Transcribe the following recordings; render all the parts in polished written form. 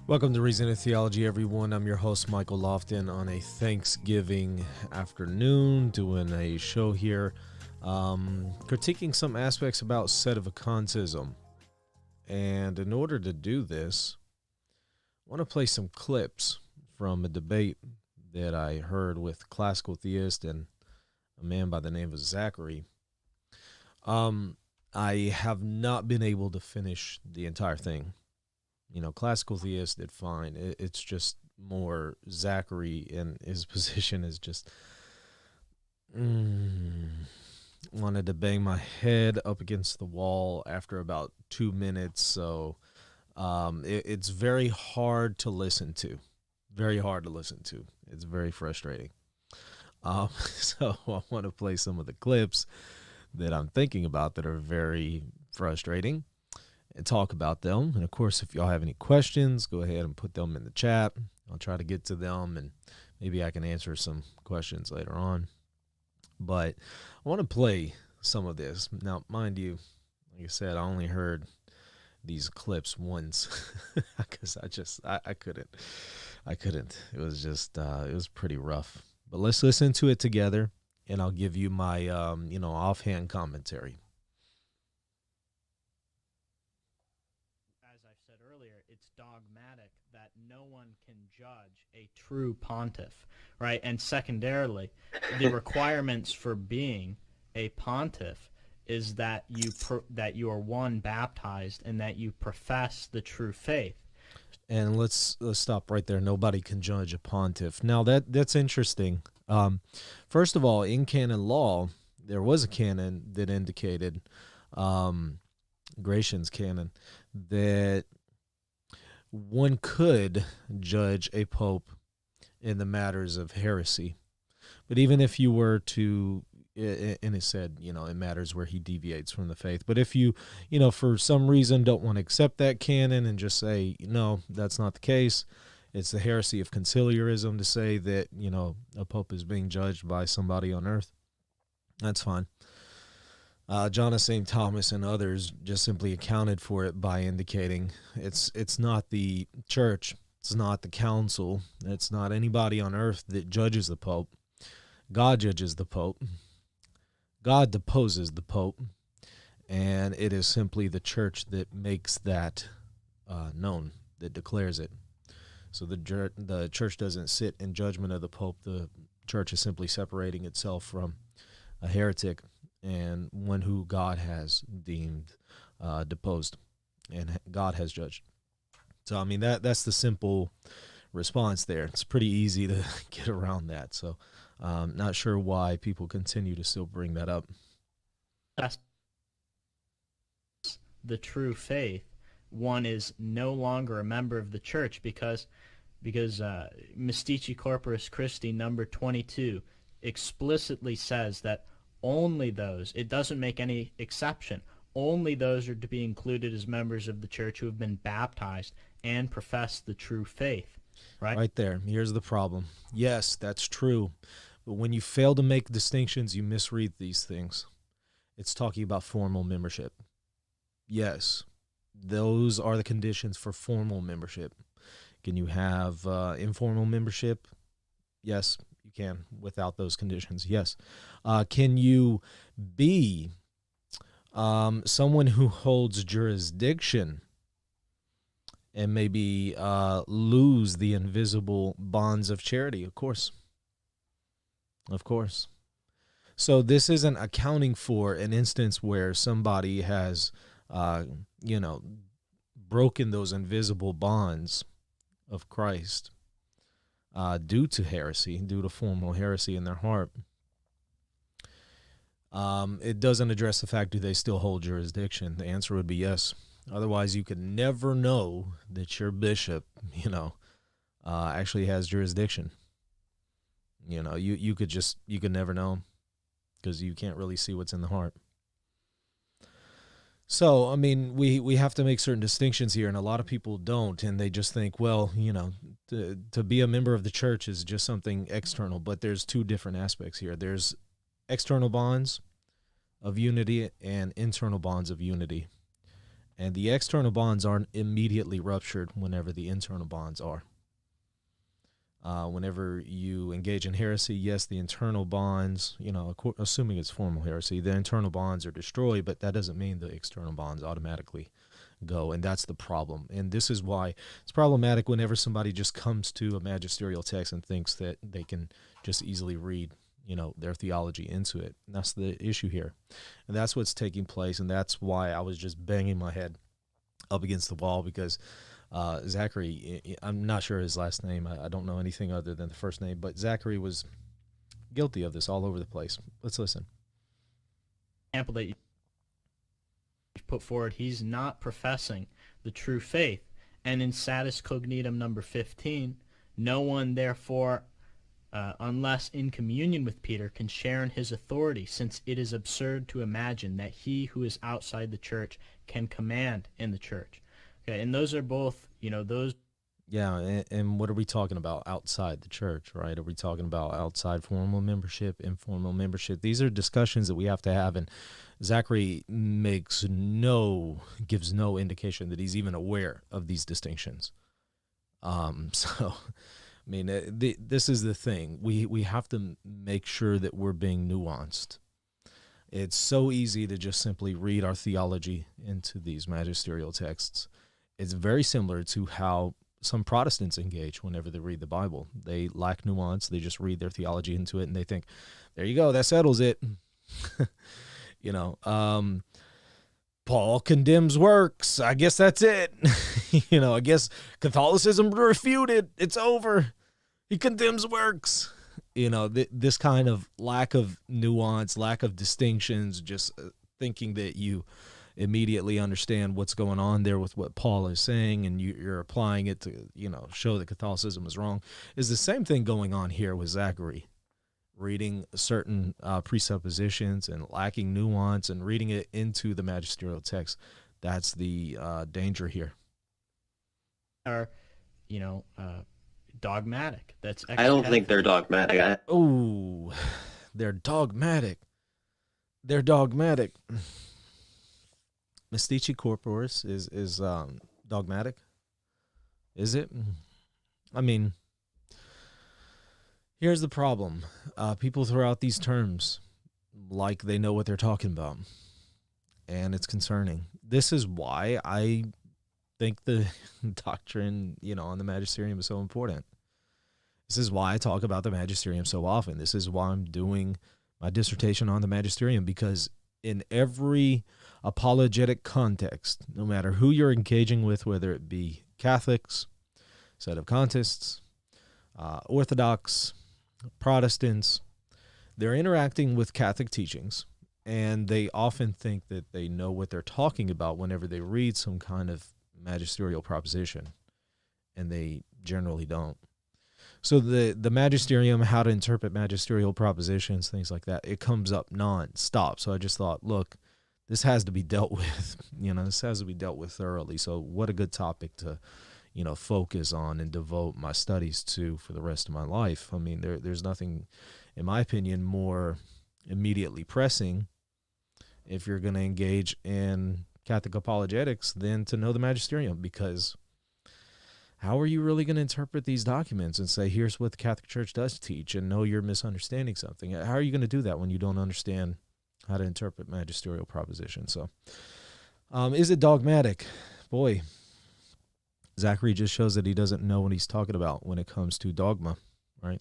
Welcome to Reason and Theology, everyone. I'm your host, Michael Lofton, on a Thanksgiving afternoon, doing a show here, critiquing some aspects about Sedevacantism. And in order to do this, I want to play some clips from a debate that I heard with classical theist and a man by the name of Zachary. I have not been able to finish the entire thing. You know, classical theist did fine. It's just more Zachary, and his position is just wanted to bang my head up against the wall after about 2 minutes. So it's very hard to listen to. Very hard to listen to. It's very frustrating. So I want to play some of the clips that I'm thinking about that are very frustrating and talk about them. And of course, if y'all have any questions, go ahead and put them in the chat. I'll try to get to them, and maybe I can answer some questions later on. But I want to play some of this. Now, mind you, like I said, I only heard these clips once because I couldn't. It was just, it was pretty rough. But let's listen to it together, and I'll give you my, offhand commentary. It's dogmatic that no one can judge a true pontiff, right? And secondarily, the requirements for being a pontiff is that you are one, baptized, and that you profess the true faith. And let's stop right there. Nobody can judge a pontiff. Now that's interesting. First of all, in canon law, there was a canon that indicated, Gratian's canon, that one could judge a pope in the matters of heresy. But even if you were to, and it said, in matters where he deviates from the faith. But if you, for some reason don't want to accept that canon and just say, no, that's not the case, it's the heresy of conciliarism to say that, a pope is being judged by somebody on earth, that's fine. John of St. Thomas and others just simply accounted for it by indicating it's not the church, it's not the council, it's not anybody on earth that judges the Pope. God judges the Pope. God deposes the Pope, and it is simply the church that makes that known, that declares it. So the church doesn't sit in judgment of the Pope. The church is simply separating itself from a heretic and one who God has deemed deposed and God has judged. So, I mean, that's the simple response there. It's pretty easy to get around that. So, not sure why people continue to still bring that up. That's the true faith. One is no longer a member of the church because Mystici Corporis Christi number 22 explicitly says that only those, it doesn't make any exception, only those are to be included as members of the church who have been baptized and profess the true faith, right? Right there. Here's the problem. Yes, that's true. But when you fail to make distinctions, you misread these things. It's talking about formal membership. Yes, those are the conditions for formal membership. Can you have informal membership? Yes, you can without those conditions. Yes. Can you be someone who holds jurisdiction and maybe lose the invisible bonds of charity? Of course. Of course. So this isn't accounting for an instance where somebody has, broken those invisible bonds of Christ due to heresy, due to formal heresy in their heart. It doesn't address the fact, do they still hold jurisdiction? The answer would be yes. Otherwise, you could never know that your bishop, actually has jurisdiction. You could never know because you can't really see what's in the heart. So, I mean, we have to make certain distinctions here, and a lot of people don't, and they just think, well, to be a member of the church is just something external, but there's two different aspects here. There's external bonds of unity and internal bonds of unity. And the external bonds aren't immediately ruptured whenever the internal bonds are. Whenever you engage in heresy, yes, the internal bonds, assuming it's formal heresy, the internal bonds are destroyed, but that doesn't mean the external bonds automatically go, and that's the problem. And this is why it's problematic whenever somebody just comes to a magisterial text and thinks that they can just easily read, their theology into it. And that's the issue here. And that's what's taking place, and that's why I was just banging my head up against the wall, because Zachary, I'm not sure his last name. I don't know anything other than the first name, but Zachary was guilty of this all over the place. Let's listen. Example that you put forward, he's not professing the true faith. And in Satis Cognitum number 15, no one therefore, unless in communion with Peter, can share in his authority, since it is absurd to imagine that he who is outside the church can command in the church. Okay, and those are both, those. Yeah, and what are we talking about outside the church, right? Are we talking about outside formal membership, informal membership? These are discussions that we have to have, and Zachary gives no indication that he's even aware of these distinctions. So, I mean, this is the thing. We have to make sure that we're being nuanced. It's so easy to just simply read our theology into these magisterial texts. It's very similar to how some Protestants engage whenever they read the Bible. They lack nuance. They just read their theology into it, and they think, there you go, that settles it. Paul condemns works. I guess that's it. I guess Catholicism refuted. It's over. He condemns works. This kind of lack of nuance, lack of distinctions, just thinking that you immediately understand what's going on there with what Paul is saying, and you're applying it to, show that Catholicism is wrong, is the same thing going on here with Zachary, reading certain presuppositions and lacking nuance and reading it into the magisterial text. That's the danger here. Are, dogmatic. I don't think they're dogmatic. Oh, they're dogmatic. They're dogmatic. Mystici corporis is dogmatic. Is it? I mean, here's the problem. People throw out these terms like they know what they're talking about, and it's concerning. This is why I think the doctrine, on the magisterium is so important. This is why I talk about the magisterium so often. This is why I'm doing my dissertation on the magisterium, because in every apologetic context, no matter who you're engaging with, whether it be Catholics, Sedevacantists, Orthodox, Protestants, they're interacting with Catholic teachings, and they often think that they know what they're talking about whenever they read some kind of magisterial proposition, and they generally don't. So the magisterium, how to interpret magisterial propositions, things like that, it comes up non-stop. So I just thought, look, this has to be dealt with. This has to be dealt with thoroughly. So what a good topic to, focus on and devote my studies to for the rest of my life. I mean, there's nothing, in my opinion, more immediately pressing if you're going to engage in Catholic apologetics than to know the magisterium, because how are you really going to interpret these documents and say, here's what the Catholic Church does teach, and know you're misunderstanding something? How are you going to do that when you don't understand how to interpret magisterial propositions? So, is it dogmatic? Boy, Zachary just shows that he doesn't know what he's talking about when it comes to dogma, right?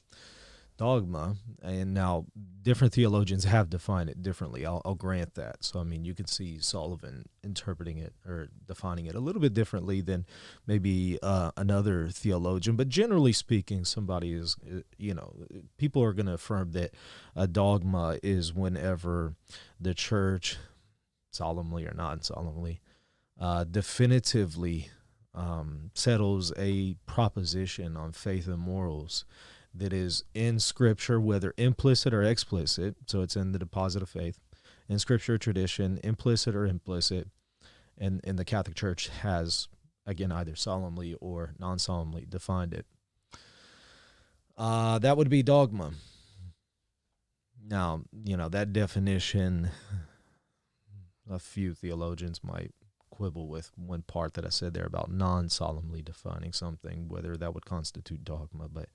Dogma, and now different theologians have defined it differently. I'll grant that. So, I mean, you can see Sullivan interpreting it or defining it a little bit differently than maybe another theologian. But generally speaking, somebody is, people are going to affirm that a dogma is whenever the church, solemnly or non-solemnly, definitively settles a proposition on faith and morals that is in Scripture, whether implicit or explicit, so it's in the deposit of faith, in Scripture tradition, implicit or implicit, and the Catholic Church has, again, either solemnly or non-solemnly defined it. That would be dogma. Now, that definition, a few theologians might quibble with one part that I said there about non-solemnly defining something, whether that would constitute dogma. But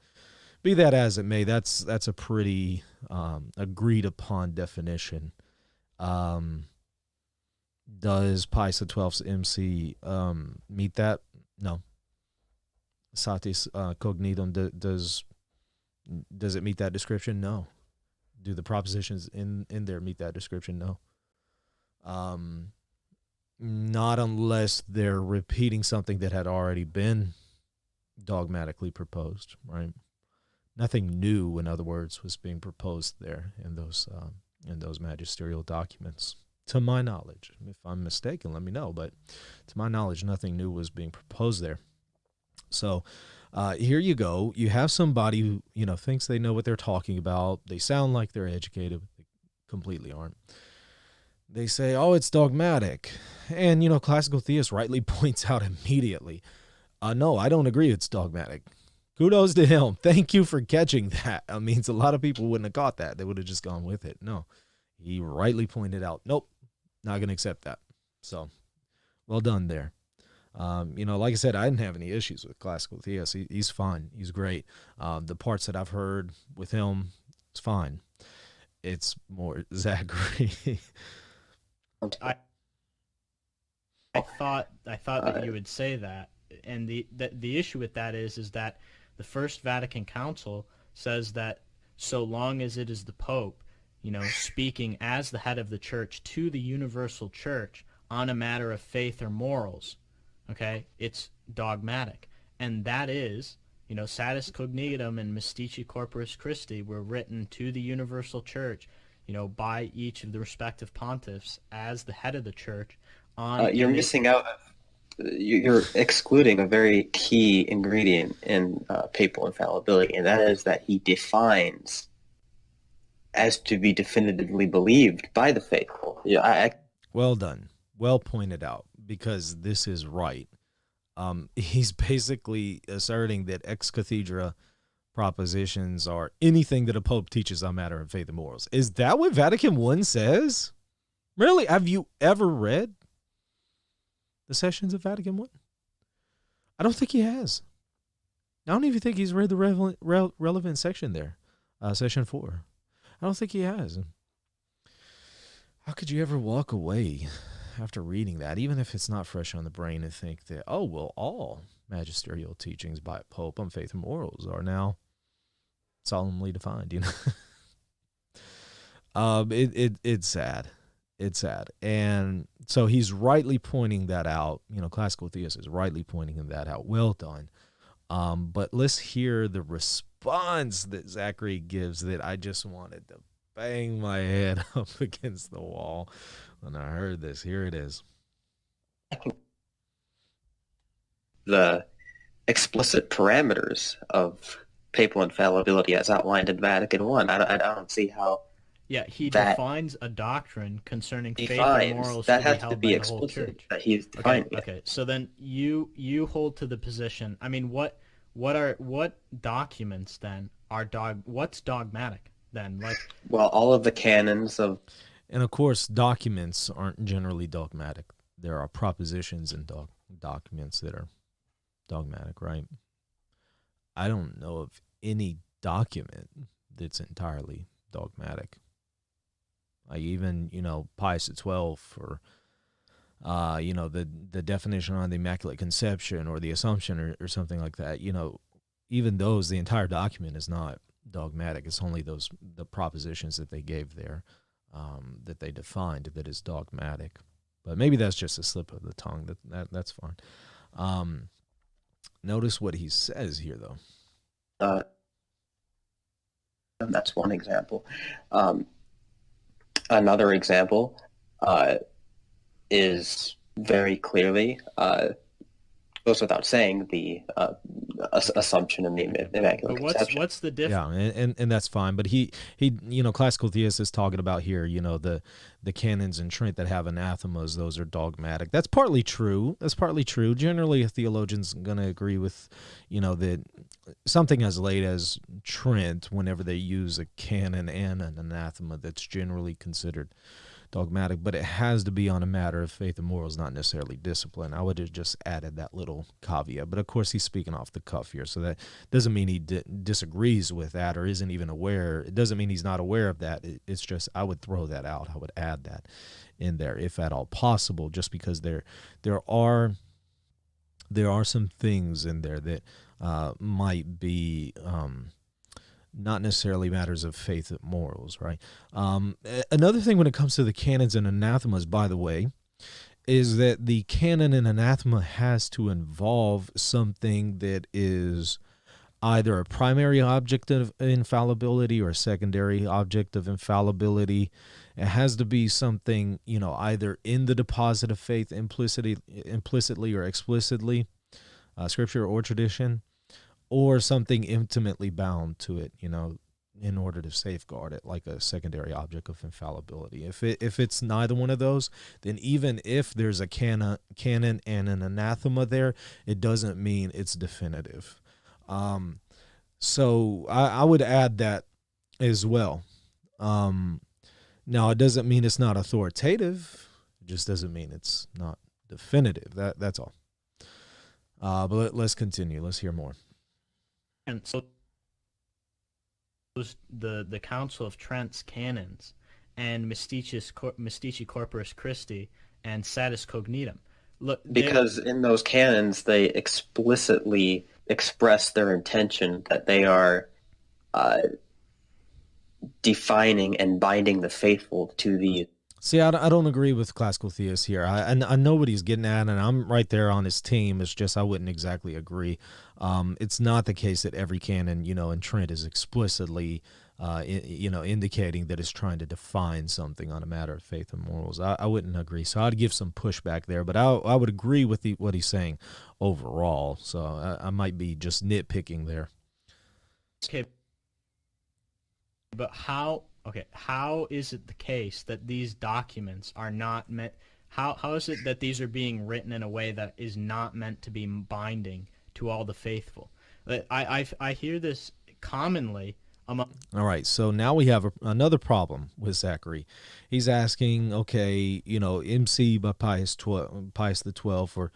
be that as it may, that's a pretty agreed upon definition. Does Pius XII's MC meet that? No. Satis cognitum, does it meet that description? No. Do the propositions in there meet that description? No. Not unless they're repeating something that had already been dogmatically proposed, right? Nothing new, in other words, was being proposed there in those magisterial documents, to my knowledge. If I'm mistaken, let me know. But to my knowledge, nothing new was being proposed there. So here you go. You have somebody who, thinks they know what they're talking about. They sound like they're educated, but they completely aren't. They say, oh, it's dogmatic. And, classical theist rightly points out immediately, no, I don't agree it's dogmatic. Kudos to him. Thank you for catching that. I mean, a lot of people wouldn't have caught that. They would have just gone with it. No, he rightly pointed out, nope, not going to accept that. So, well done there. Like I said, I didn't have any issues with classical theist. He's fine. He's great. The parts that I've heard with him, it's fine. It's more Zachary. I thought that you would say that, and the issue with that is that the First Vatican Council says that so long as it is the Pope, speaking as the head of the Church to the universal Church on a matter of faith or morals, okay, it's dogmatic, and that is, Satis Cognitum and Mystici Corporis Christi were written to the universal Church, by each of the respective pontiffs as the head of the Church. You're missing out. You're excluding a very key ingredient in papal infallibility, and that is that he defines as to be definitively believed by the faithful. Well done. Well pointed out, because this is right. He's basically asserting that ex cathedra propositions are anything that a pope teaches on matter of faith and morals. Is that what Vatican I says? Really? Have you ever read the sessions of Vatican I? I don't think he has. I don't even think he's read the relevant section there, session 4. I don't think he has. How could you ever walk away after reading that, even if it's not fresh on the brain, and think that, oh, well, all magisterial teachings by a pope on faith and morals are now solemnly defined, It's sad. It's sad. And so he's rightly pointing that out. Classical theist is rightly pointing that out. Well done. But let's hear the response that Zachary gives that I just wanted to bang my head up against the wall when I heard this. Here it is. The explicit parameters of papal infallibility as outlined in Vatican I don't see how. Yeah, he defines a doctrine concerning faith and morals that has to to be be held by the whole explicit Church. that he's defining. Okay. So then you hold to the position. I mean, what documents then are what's dogmatic then? Well, all of the canons of. And of course, documents aren't generally dogmatic. There are propositions in documents that are dogmatic, right? I don't know of any document that's entirely dogmatic. Like even, Pius XII or, the definition on the Immaculate Conception or the Assumption or something like that, even those, the entire document is not dogmatic. It's only the propositions that they gave there, that they defined, that is dogmatic. But maybe that's just a slip of the tongue. That's fine. Notice what he says here, though. That's one example. Another example is very clearly, goes without saying, the Assumption in the Immaculate Conception. What's the difference? Yeah, and that's fine. But he classical theist is talking about here, the canons in Trent that have anathemas, those are dogmatic. That's partly true. Generally, a theologian's going to agree with, that something as late as Trent, whenever they use a canon and an anathema, that's generally considered dogmatic, but it has to be on a matter of faith and morals, not necessarily discipline. I would have just added that little caveat. But of course, he's speaking off the cuff here, so that doesn't mean he disagrees with that or isn't even aware. It doesn't mean he's not aware of that. It's just I would throw that out. I would add that in there if at all possible, just because there are some things in there that might be not necessarily matters of faith and morals, right? Another thing when it comes to the canons and anathemas, by the way, is that the canon and anathema has to involve something that is either a primary object of infallibility or a secondary object of infallibility. It has to be something, either in the deposit of faith implicitly or explicitly, scripture or tradition, or something intimately bound to it, in order to safeguard it, like a secondary object of infallibility. If it's neither one of those, then even if there's a canon and an anathema there, it doesn't mean it's definitive. So I would add that as well. Now, it doesn't mean it's not authoritative. It just doesn't mean it's not definitive. That's all. But let's continue. Let's hear more. And so the Council of Trent's canons and Mystici Corporis Christi and Satis Cognitum. Look, because in those canons they explicitly express their intention that they are defining and binding the faithful to the. See, I don't agree with classical theists here. I know what he's getting at, and I'm right there on his team. It's just I wouldn't exactly agree. It's not the case that every canon, in Trent is explicitly, indicating that it's trying to define something on a matter of faith and morals. I wouldn't agree. So I'd give some pushback there, but I would agree with what he's saying overall. So I might be just nitpicking there. Okay, but how is it the case that these documents are not meant? How is it that these are being written in a way that is not meant to be binding to all the faithful? I hear this commonly among. All right, so now we have another problem with Zachary. He's asking, MC by Pius the 12th, or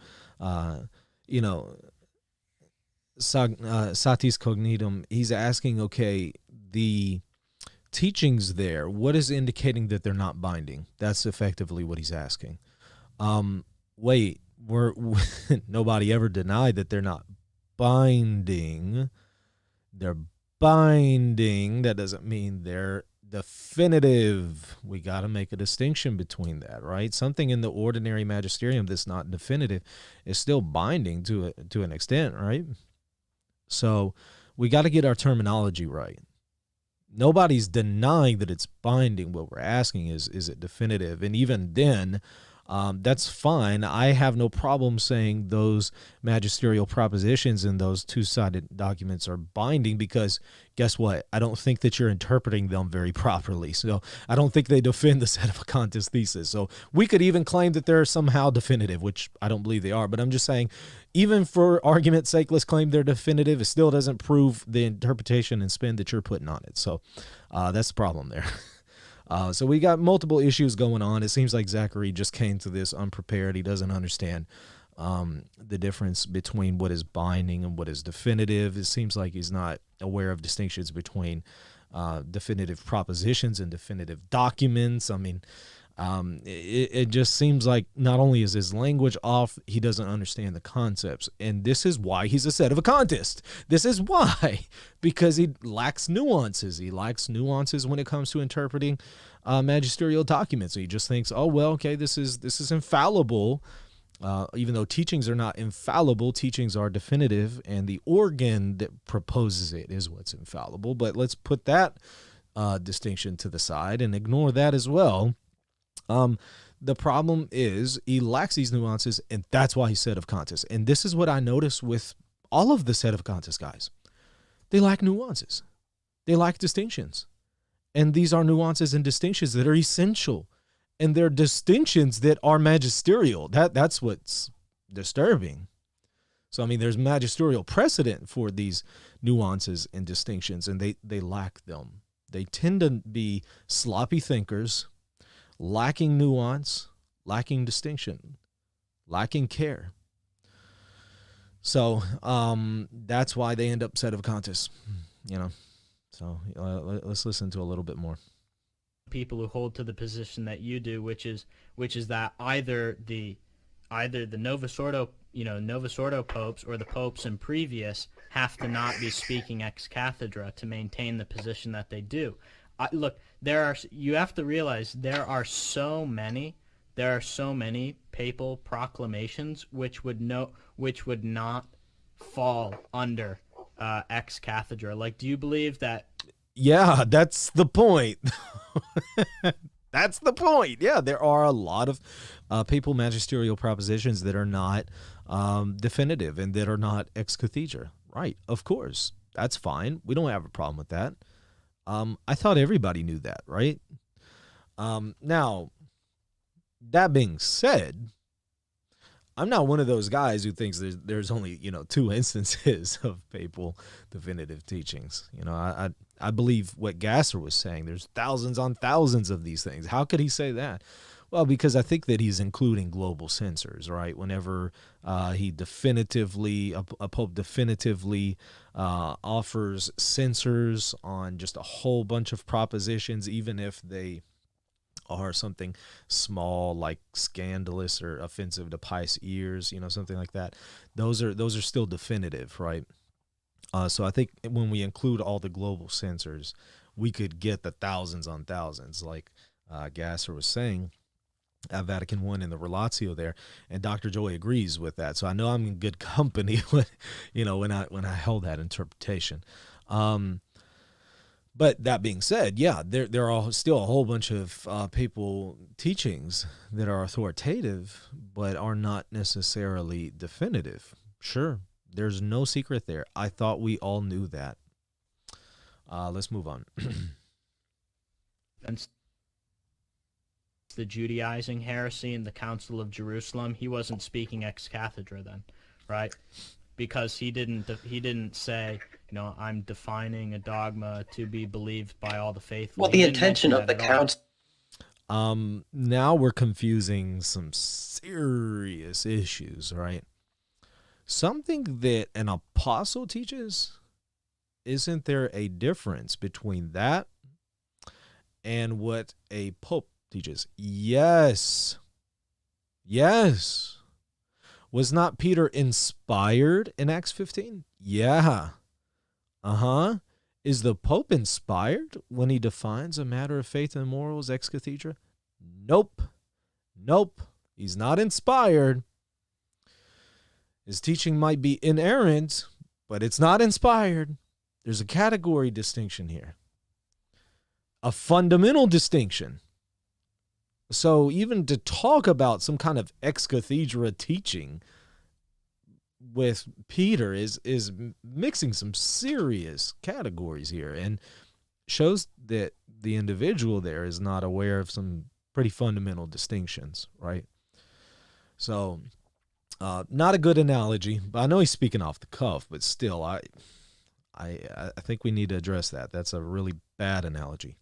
Satis Cognitum. He's asking, the teachings there, what is indicating that they're not binding? That's effectively what he's asking. Wait, nobody ever denied that they're not binding. They're binding. That doesn't mean they're definitive. We got to make a distinction between that, right? Something in the ordinary magisterium that's not definitive is still binding to an extent, right? So we got to get our terminology right. Nobody's denying that it's binding. What we're asking is it definitive? And even then, that's fine. I have no problem saying those magisterial propositions in those two-sided documents are binding, because guess what? I don't think that you're interpreting them very properly. So I don't think they defend the Sedevacantist thesis. So we could even claim that they're somehow definitive, which I don't believe they are. But I'm just saying, even for argument's sake, let's claim they're definitive. It still doesn't prove the interpretation and spin that you're putting on it. So that's the problem there. So we got multiple issues going on. It seems like Zachary just came to this unprepared. He doesn't understand the difference between what is binding and what is definitive. It seems like he's not aware of distinctions between definitive propositions and definitive documents. I mean, it just seems like not only is his language off, he doesn't understand the concepts. And this is why he's a Sedevacantist. This is why, because he lacks nuances. He lacks nuances when it comes to interpreting magisterial documents. He just thinks, oh, well, okay, this is infallible. Even though teachings are not infallible, teachings are definitive, and the organ that proposes it is what's infallible. But let's put that distinction to the side and ignore that as well. The problem is he lacks these nuances, and that's why he's Sedevacantist. And this is what I notice with all of the Sedevacantist guys. They lack nuances. They lack distinctions. And these are nuances and distinctions that are essential. And they're distinctions that are magisterial. That's what's disturbing. So, I mean, there's magisterial precedent for these nuances and distinctions, and they lack them. They tend to be sloppy thinkers, lacking nuance, lacking distinction, lacking care. So that's why they end up Sedevacantists, you know. So let's listen to a little bit more. People who hold to the position that you do, which is that either the Novus Ordo, Novus Ordo popes or the popes in previous have to not be speaking ex cathedra to maintain the position that they do. Look, you have to realize there are so many papal proclamations which would not fall under ex cathedra. Like, do you believe that? Yeah, that's the point. That's the point. Yeah, there are a lot of papal magisterial propositions that are not definitive and that are not ex cathedra. Right, of course. That's fine. We don't have a problem with that. I thought everybody knew that, right? Now, that being said, I'm not one of those guys who thinks there's only, 2 instances of papal definitive teachings. I believe what Gasser was saying. There's thousands on thousands of these things. How could he say that? Well, because I think that he's including global censors, right? Whenever a pope definitively offers censors on just a whole bunch of propositions, even if they are something small like scandalous or offensive to pious ears, something like that. Those are still definitive, right? So I think when we include all the global censors, we could get the thousands on thousands, like Gasser was saying at Vatican I in the Relatio there, and Dr. Joy agrees with that. So I know I'm in good company when I held that interpretation. But that being said, yeah, there are still a whole bunch of papal teachings that are authoritative, but are not necessarily definitive. Sure, there's no secret there. I thought we all knew that. Let's move on. And the Judaizing heresy in the Council of Jerusalem, he wasn't speaking ex cathedra then, right? Because he didn't say, I'm defining a dogma to be believed by all the faithful. Well, the intention of the council. Now we're confusing some serious issues, right? Something that an apostle teaches, isn't there a difference between that and what a pope teaches? Yes. Was not Peter inspired in Acts 15? Yeah. Is the Pope inspired when he defines a matter of faith and morals ex cathedra? Nope. He's not inspired. His teaching might be inerrant, but it's not inspired. There's a category distinction here. A fundamental distinction. So even to talk about some kind of ex cathedra teaching with Peter is mixing some serious categories here, and shows that the individual there is not aware of some pretty fundamental distinctions, right? So not a good analogy, but I know he's speaking off the cuff, but still I think we need to address that. That's a really bad analogy.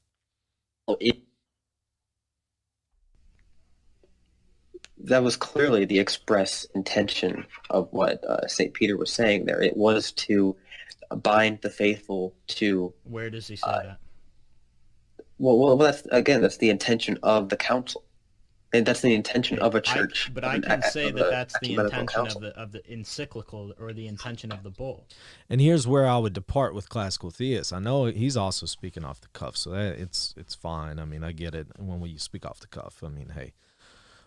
That was clearly the express intention of what St. Peter was saying there. It was to bind the faithful to... Where does he say that? Well, that's the intention of the council. And that's the intention of a church. But I can say that that's the intention of the encyclical, or the intention of the bull. And here's where I would depart with classical theists. I know he's also speaking off the cuff, so it's fine. I mean, I get it when we speak off the cuff. I mean, hey.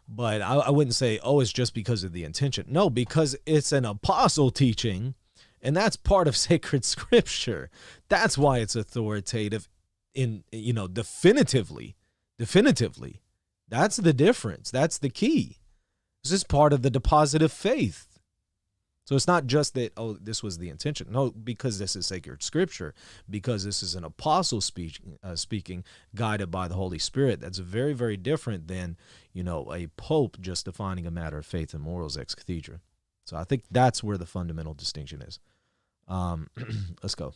But I wouldn't say, it's just because of the intention. No, because it's an apostle teaching, and that's part of sacred scripture. That's why it's authoritative definitively. That's the difference. That's the key. This is part of the deposit of faith. So it's not just that, this was the intention. No, because this is sacred scripture, because this is an apostle speaking, guided by the Holy Spirit. That's very, very different than, a pope just defining a matter of faith and morals ex cathedra. So I think that's where the fundamental distinction is. Let's go.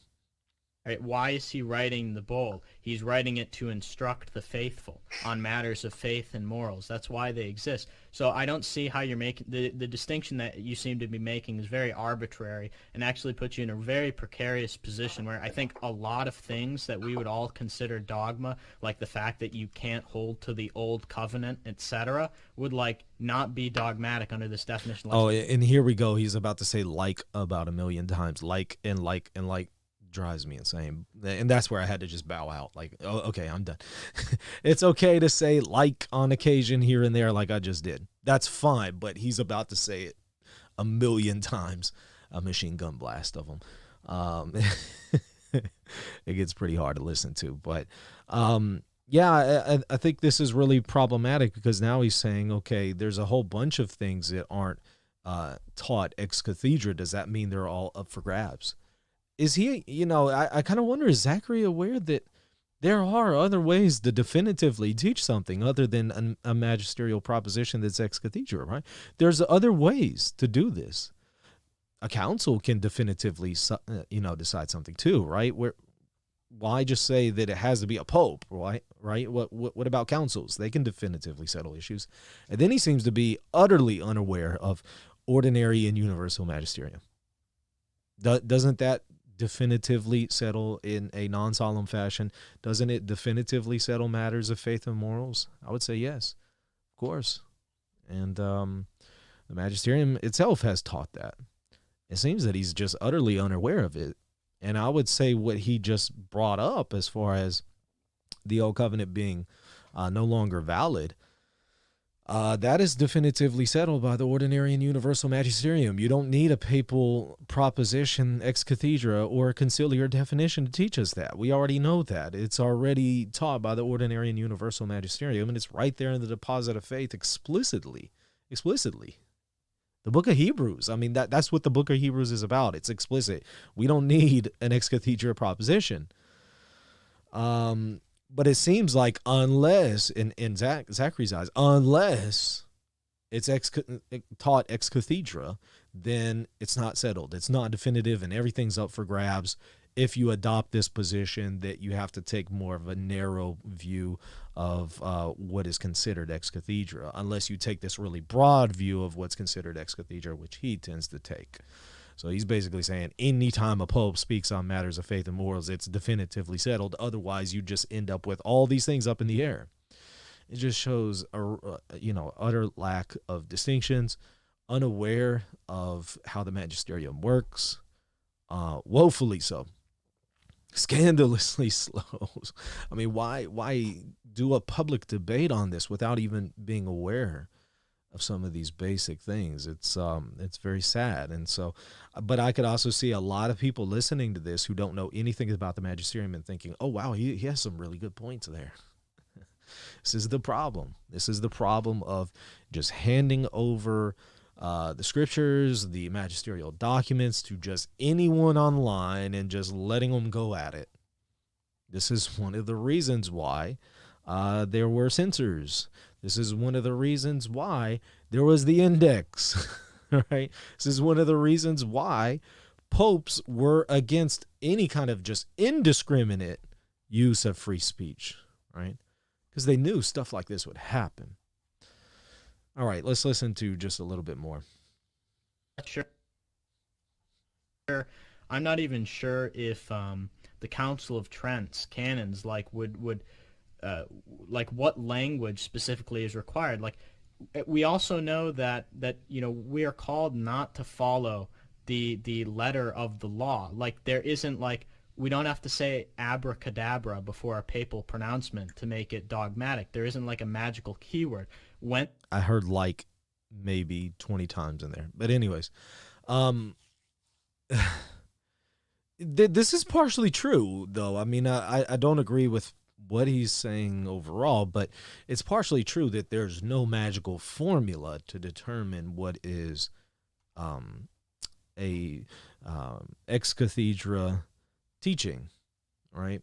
Right? Why is he writing the bull? He's writing it to instruct the faithful on matters of faith and morals. That's why they exist. So I don't see how you're making the distinction that you seem to be making is very arbitrary and actually puts you in a very precarious position where I think a lot of things that we would all consider dogma, like the fact that you can't hold to the old covenant, etc., would like not be dogmatic under this definition. Oh, and here we go. He's about to say like about a million times. Like drives me insane, and that's where I had to just bow out. Like, oh, okay, I'm done. It's okay to say like on occasion here and there, like I just did. That's fine, but he's about to say it a million times, a machine gun blast of them. It gets pretty hard to listen to, but yeah, I think this is really problematic because now he's saying, okay, there's a whole bunch of things that aren't taught ex cathedra. Does that mean they're all up for grabs? Is he, I kind of wonder, is Zachary aware that there are other ways to definitively teach something other than a magisterial proposition that's ex cathedra, right? There's other ways to do this. A council can definitively, decide something too, right? Why just say that it has to be a pope, right? What about councils? They can definitively settle issues. And then he seems to be utterly unaware of ordinary and universal magisterium. Doesn't that definitively settle in a non-solemn fashion? Doesn't it definitively settle matters of faith and morals? I would say yes, of course. And the magisterium itself has taught that. It seems that he's just utterly unaware of it. And I would say what he just brought up as far as the old covenant being no longer valid, that is definitively settled by the ordinary and universal magisterium. You don't need a papal proposition ex cathedra or a conciliar definition to teach us that. We already know that. It's already taught by the ordinary and universal magisterium, and it's right there in the deposit of faith explicitly. The book of Hebrews, I mean, that's what the book of Hebrews is about. It's explicit. We don't need an ex cathedra proposition. But it seems like unless, in Zachary's eyes, unless it's taught ex cathedra, then it's not settled. It's not definitive, and everything's up for grabs if you adopt this position that you have to take more of a narrow view of what is considered ex cathedra, unless you take this really broad view of what's considered ex cathedra, which he tends to take. So he's basically saying anytime a pope speaks on matters of faith and morals, it's definitively settled. Otherwise, you just end up with all these things up in the air. It just shows utter lack of distinctions, unaware of how the magisterium works, woefully so, scandalously slow. I mean, why do a public debate on this without even being aware of some of these basic things? It's very sad. And so, but I could also see a lot of people listening to this who don't know anything about the magisterium and thinking, oh wow, he has some really good points there. This is the problem. This is the problem of just handing over the scriptures, the magisterial documents to just anyone online and just letting them go at it. This is one of the reasons why there were censors. This is one of the reasons why there was the index, right? This is one of the reasons why popes were against any kind of just indiscriminate use of free speech, right? Because they knew stuff like this would happen. All right, let's listen to just a little bit more. Sure. I'm not even sure if the Council of Trent's canons would what language specifically is required. Like, we also know that we are called not to follow the letter of the law. Like, there isn't we don't have to say abracadabra before a papal pronouncement to make it dogmatic. There isn't a magical keyword. When I heard maybe 20 times in there, but anyways, this is partially true though. I mean, I don't agree with what he's saying overall, but it's partially true that there's no magical formula to determine what is a ex cathedra teaching, right?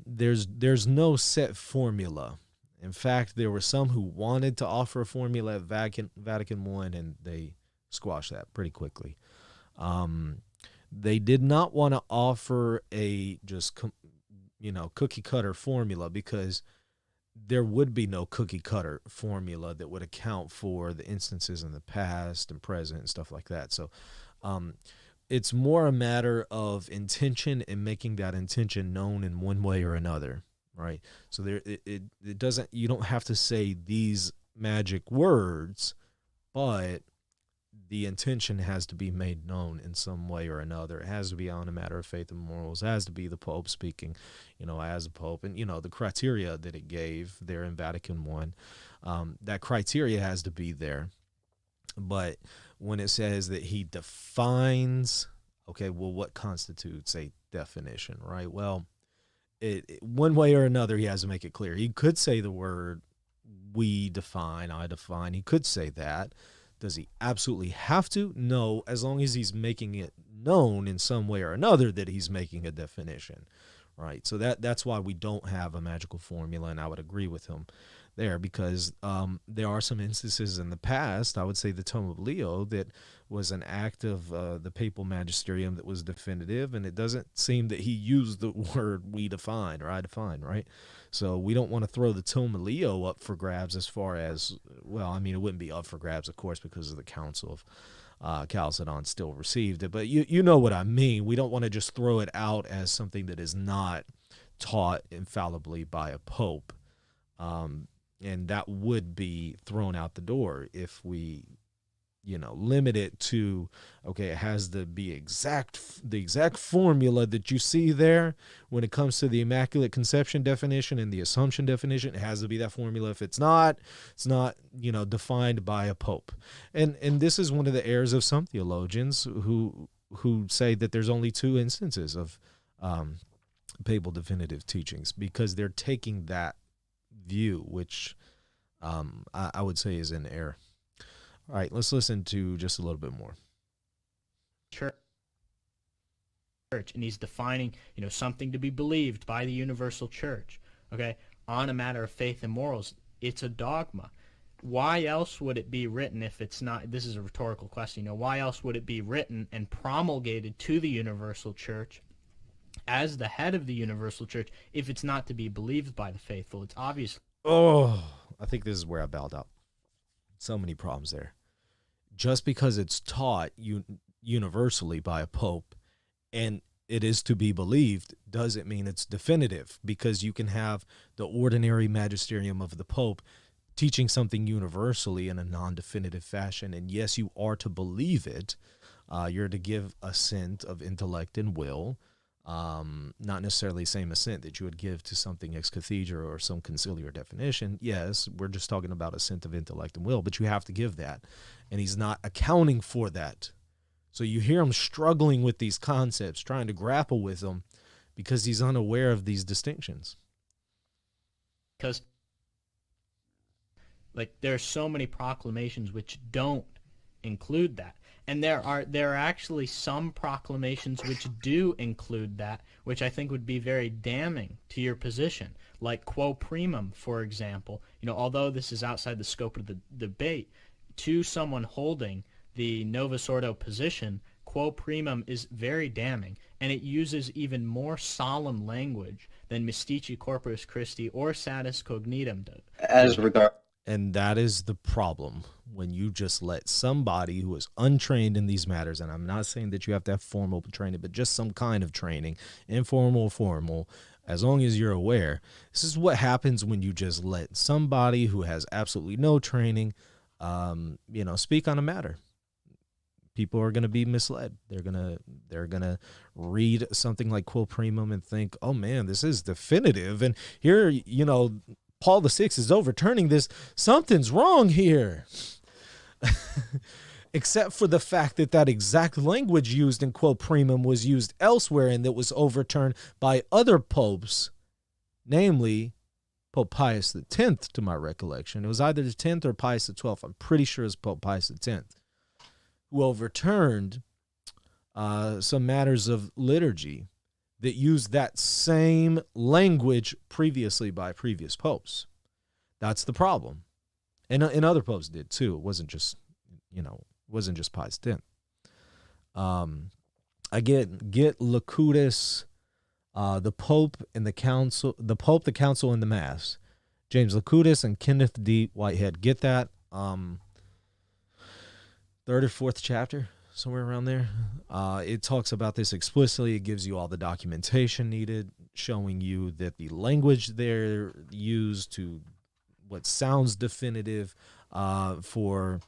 There's no set formula. In fact, there were some who wanted to offer a formula at Vatican I, and they squashed that pretty quickly. They did not want to offer a cookie cutter formula, because there would be no cookie cutter formula that would account for the instances in the past and present and stuff like that. So it's more a matter of intention and making that intention known in one way or another, right? So it doesn't, you don't have to say these magic words, but the intention has to be made known in some way or another. It has to be on a matter of faith and morals. It has to be the Pope speaking, as a Pope. And, the criteria that it gave there in Vatican I, that criteria has to be there. But when it says that he defines, okay, well, what constitutes a definition, right? Well, one way or another, he has to make it clear. He could say the word we define, I define. He could say that. Does he absolutely have to? No, as long as he's making it known in some way or another that he's making a definition, right? So that's why we don't have a magical formula, and I would agree with him there, because there are some instances in the past, I would say the Tome of Leo, that was an act of the papal magisterium that was definitive, and it doesn't seem that he used the word we define or I define, right? So we don't want to throw the Tome of Leo up for grabs as far as, well, I mean, it wouldn't be up for grabs, of course, because of the Council of Chalcedon still received it, but you know what I mean. We don't want to just throw it out as something that is not taught infallibly by a pope. And that would be thrown out the door if we, limit it to, okay, it has to be the exact formula that you see there when it comes to the Immaculate Conception definition and the Assumption definition. It has to be that formula. If it's not, defined by a pope. And this is one of the errors of some theologians who say that there's only two instances of papal definitive teachings, because they're taking that view, which I would say is in error. All right, let's listen to just a little bit more. Church, and he's defining, something to be believed by the universal church, okay, on a matter of faith and morals. It's a dogma. Why else would it be written if it's not? This is a rhetorical question. Why else would it be written and promulgated to the universal church as the head of the universal church if it's not to be believed by the faithful? It's obvious. Oh, I think this is where I bowed out. So many problems there. Just because it's taught universally by a pope and it is to be believed doesn't mean it's definitive, because you can have the ordinary magisterium of the pope teaching something universally in a non-definitive fashion, and yes, you are to believe it. You're to give assent of intellect and will. Not necessarily the same assent that you would give to something ex cathedra or some conciliar definition. Yes, we're just talking about assent of intellect and will, but you have to give that, and he's not accounting for that. So you hear him struggling with these concepts, trying to grapple with them, because he's unaware of these distinctions. Because, there are so many proclamations which don't include that. And there are actually some proclamations which do include that, which I think would be very damning to your position, like quo primum, for example. Although this is outside the scope of the debate, to someone holding the Novus Ordo position, quo primum is very damning, and it uses even more solemn language than Mystici Corporis Christi or Satis Cognitum do. And that is the problem, when you just let somebody who is untrained in these matters, and I'm not saying that you have to have formal training, but just some kind of training, informal or formal, as long as you're aware. This is what happens when you just let somebody who has absolutely no training, speak on a matter. People are going to be misled. They're going to read something like quo primum and think, oh man, this is definitive. And here, Paul VI is overturning this. Something's wrong here. Except for the fact that exact language used in quo primum was used elsewhere, and that was overturned by other popes, namely Pope Pius X, to my recollection. It was either the 10th or Pius XII. I'm pretty sure it's Pope Pius X, who overturned some matters of liturgy that used that same language previously by previous popes. That's the problem. And other popes did too. It wasn't just, Pius X. get Locutus, the Pope, and the Council, the Pope, the Council, and the Mass. James Locutus and Kenneth D. Whitehead. Get that. Third or fourth chapter, somewhere around there. It talks about this explicitly. It gives you all the documentation needed, showing you that the language there used to what sounds definitive for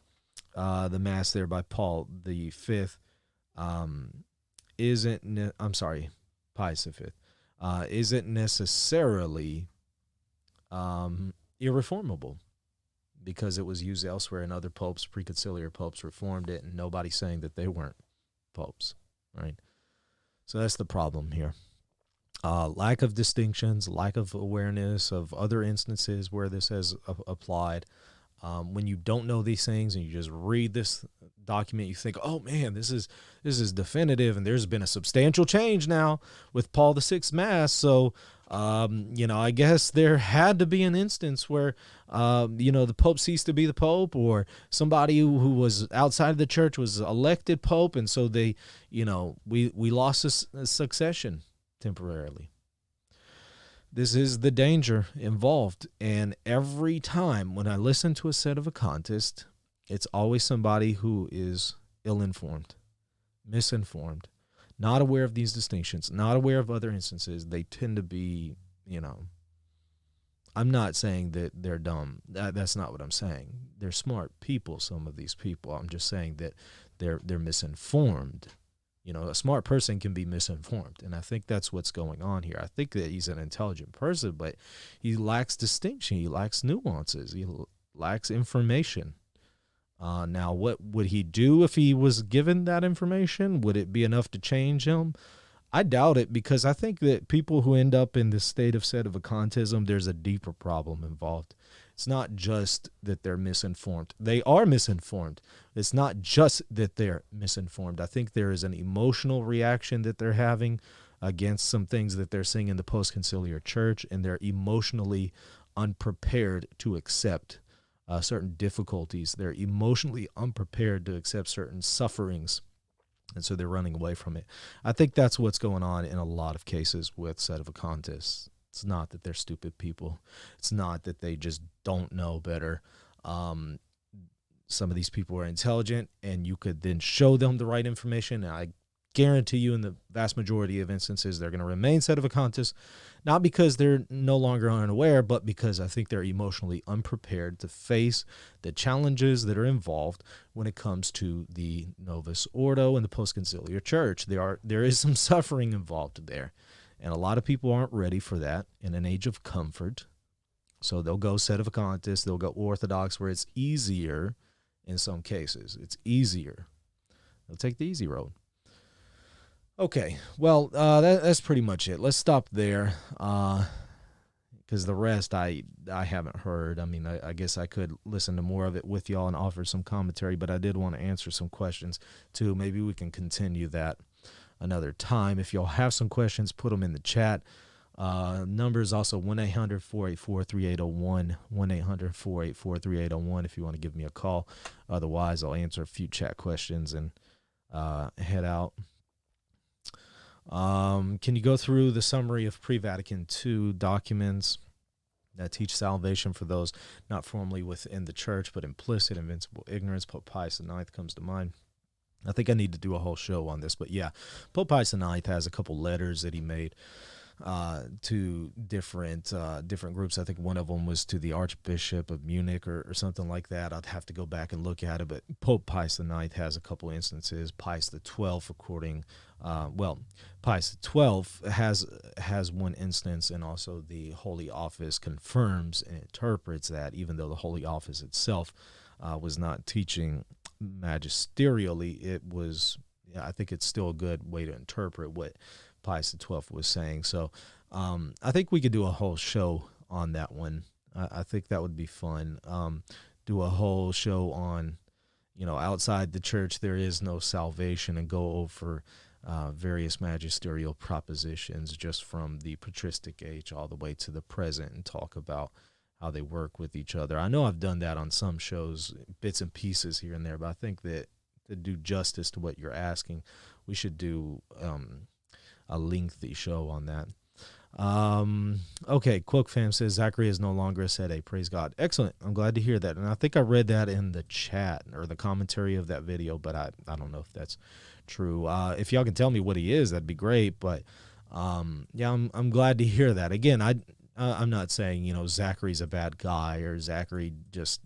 the Mass there by Paul the Fifth Pius the Fifth isn't necessarily irreformable, because it was used elsewhere, and other popes, preconciliar popes, reformed it, and nobody's saying that they weren't popes, right? So that's the problem here. Lack of distinctions, lack of awareness of other instances where this has applied. When you don't know these things and you just read this document, you think, oh man, this is definitive, and there's been a substantial change now with Paul VI's Mass. So, I guess there had to be an instance where, the Pope ceased to be the Pope, or somebody who was outside of the church was elected Pope, and so they, we lost a succession temporarily. This is the danger involved, and every time when I listen to a sedevacantist, it's always somebody who is ill-informed, misinformed, not aware of these distinctions, not aware of other instances. They tend to be, I'm not saying that they're dumb. That's not what I'm saying. They're smart people, some of these people. I'm just saying that they're misinformed. A smart person can be misinformed, and I think that's what's going on here. I think that he's an intelligent person, but he lacks distinction. He lacks nuances. He lacks information. Now, what would he do if he was given that information? Would it be enough to change him? I doubt it, because I think that people who end up in this state of sedevacantism, there's a deeper problem involved. It's not just that they're misinformed. They are misinformed. It's not just that they're misinformed. I think there is an emotional reaction that they're having against some things that they're seeing in the post-conciliar church, and they're emotionally unprepared to accept certain difficulties. They're emotionally unprepared to accept certain sufferings, and so they're running away from it. I think that's what's going on in a lot of cases with sedevacantists. It's not that they're stupid people. It's not that they just don't know better. Some of these people are intelligent, and you could then show them the right information, and I guarantee you in the vast majority of instances they're going to remain sedevacantists, not because they're no longer unaware, but because I think they're emotionally unprepared to face the challenges that are involved when it comes to the Novus Ordo and the post-conciliar church. There is some suffering involved there, and a lot of people aren't ready for that in an age of comfort. So they'll go sedevacantist, they'll go Orthodox, where it's easier in some cases. It's easier. They'll take the easy road. Okay, well, that's pretty much it. Let's stop there, because the rest I haven't heard. I mean, I guess I could listen to more of it with y'all and offer some commentary, but I did want to answer some questions too. Maybe we can continue that another time. If y'all have some questions, put them in the chat. Number is also 1-800-484-3801, 1-800-484-3801 if you want to give me a call. Otherwise, I'll answer a few chat questions and head out. Can you go through the summary of pre-Vatican II documents that teach salvation for those not formally within the church, but implicit, invincible ignorance? Pope Pius IX comes to mind. I think I need to do a whole show on this, but yeah, Pope Pius IX has a couple letters that he made to different groups. I think one of them was to the Archbishop of Munich or something like that. I'd have to go back and look at it, but Pope Pius IX has a couple instances. Pius XII, Pius XII has one instance, and also the Holy Office confirms and interprets that, even though the Holy Office itself was not teaching magisterially, I think it's still a good way to interpret what Pius XII was saying. So I think we could do a whole show on that one. I think that would be fun. Do a whole show on, outside the church there is no salvation, and go over various magisterial propositions just from the patristic age all the way to the present, and talk about how they work with each other. I know I've done that on some shows, bits and pieces here and there, but I think that to do justice to what you're asking we should do a lengthy show on that. Okay, Quoke Fam says Zachary is no longer a Sede. Praise God. Excellent. I'm glad to hear that. And I think I read that in the chat or the commentary of that video, but I don't know if that's true. If y'all can tell me what he is, that'd be great. But yeah, I'm glad to hear that. Again, I'm not saying, Zachary's a bad guy or Zachary just,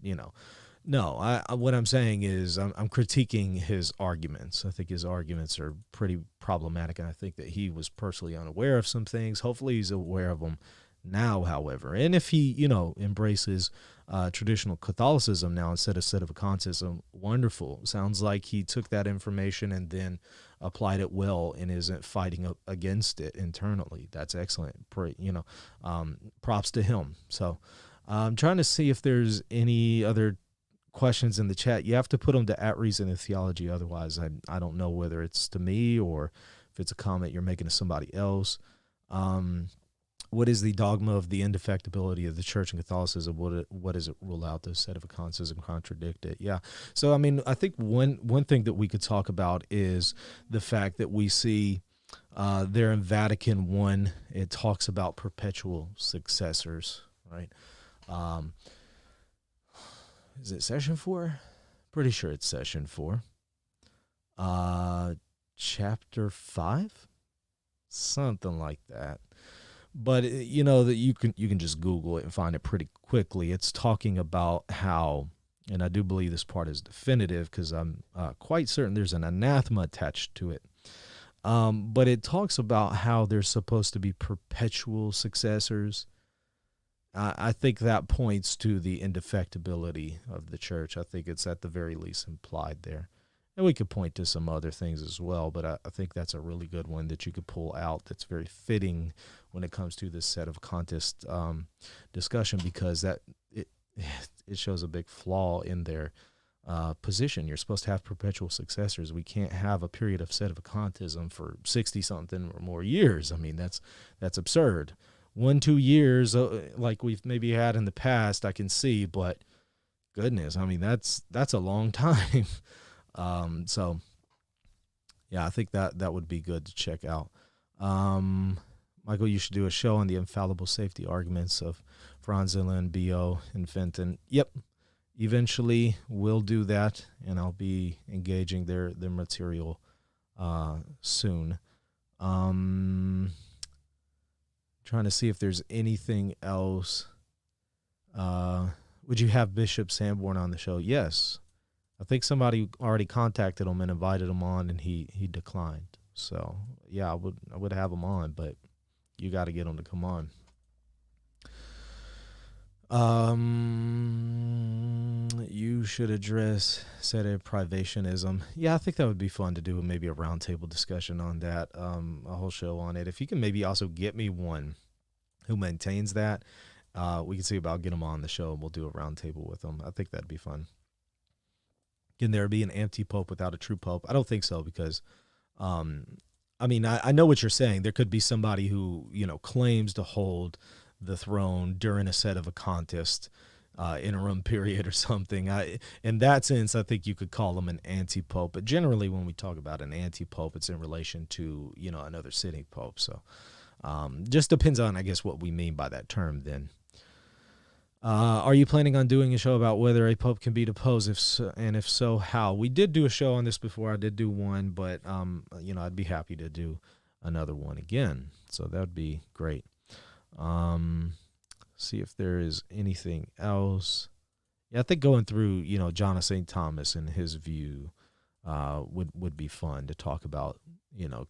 no, what I'm saying is I'm critiquing his arguments. I think his arguments are pretty problematic, and I think that he was personally unaware of some things. Hopefully he's aware of them now, however. And if he, embraces traditional Catholicism now instead of sedevacantism, wonderful. Sounds like he took that information and then applied it well and isn't fighting up against it internally. That's excellent. Props to him. So I'm trying to see if there's any other questions in the chat. You have to put them to @ReasonandTheology, otherwise I don't know whether it's to me or if it's a comment you're making to somebody else. What is the dogma of the indefectibility of the Church and Catholicism? What does it rule out? Does sedevacantism contradict it? Yeah. So I think one thing that we could talk about is the fact that we see there in Vatican I, it talks about perpetual successors, right? Is it session 4? Pretty sure it's session 4. Chapter 5? Something like that. But that you can just Google it and find it pretty quickly. It's talking about how, and I do believe this part is definitive because I'm quite certain there's an anathema attached to it. But it talks about how there's supposed to be perpetual successors. I think that points to the indefectibility of the church. I think it's at the very least implied there. And we could point to some other things as well, but I think that's a really good one that you could pull out that's very fitting when it comes to this Sedevacantist discussion, because it shows a big flaw in their position. You're supposed to have perpetual successors. We can't have a period of Sedevacantism for 60-something or more years. I mean, that's absurd. 1-2 years, like we've maybe had in the past, I can see, but goodness, I mean, that's a long time. So yeah, I think that would be good to check out. Michael, you should do a show on the infallible safety arguments of Franzilla and B.O. and Fenton. Yep. Eventually we'll do that, and I'll be engaging their material soon. Trying to see if there's anything else. Would you have Bishop Sanborn on the show? Yes. I think somebody already contacted him and invited him on, and he declined. So yeah, I would have him on, but you got to get him to come on. You should address Sede privationism. Yeah, I think that would be fun to do maybe a roundtable discussion on that, a whole show on it. If you can maybe also get me one who maintains that, we can see about getting him on the show, and we'll do a roundtable with him. I think that'd be fun. Can there be an anti-pope without a true pope? I don't think so, because, I mean, I know what you're saying. There could be somebody who, claims to hold the throne during a Sedevacantist interim period or something. In that sense, I think you could call him an anti-pope. But generally, when we talk about an anti-pope, it's in relation to, another sitting pope. So just depends on, I guess, what we mean by that term then. Are you planning on doing a show about whether a pope can be deposed? If so, how? We did do a show on this before. I did do one, but, I'd be happy to do another one again. So that would be great. See if there is anything else. Yeah, I think going through, John of St. Thomas and his view would be fun to talk about.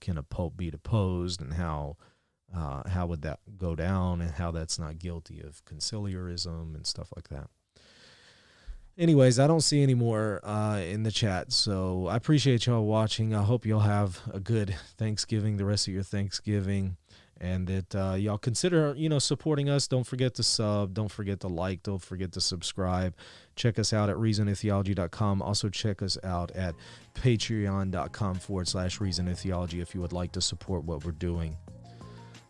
Can a pope be deposed, and how would that go down, and how that's not guilty of conciliarism and stuff like that. Anyways, I don't see any more in the chat, so I appreciate y'all watching. I hope y'all have a good Thanksgiving, the rest of your Thanksgiving, and that y'all consider, supporting us. Don't forget to sub. Don't forget to like. Don't forget to subscribe. Check us out at reasonandtheology.com. Also check us out at patreon.com/reasonandtheology if you would like to support what we're doing.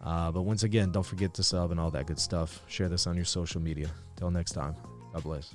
But once again, don't forget to sub and all that good stuff. Share this on your social media. Till next time, God bless.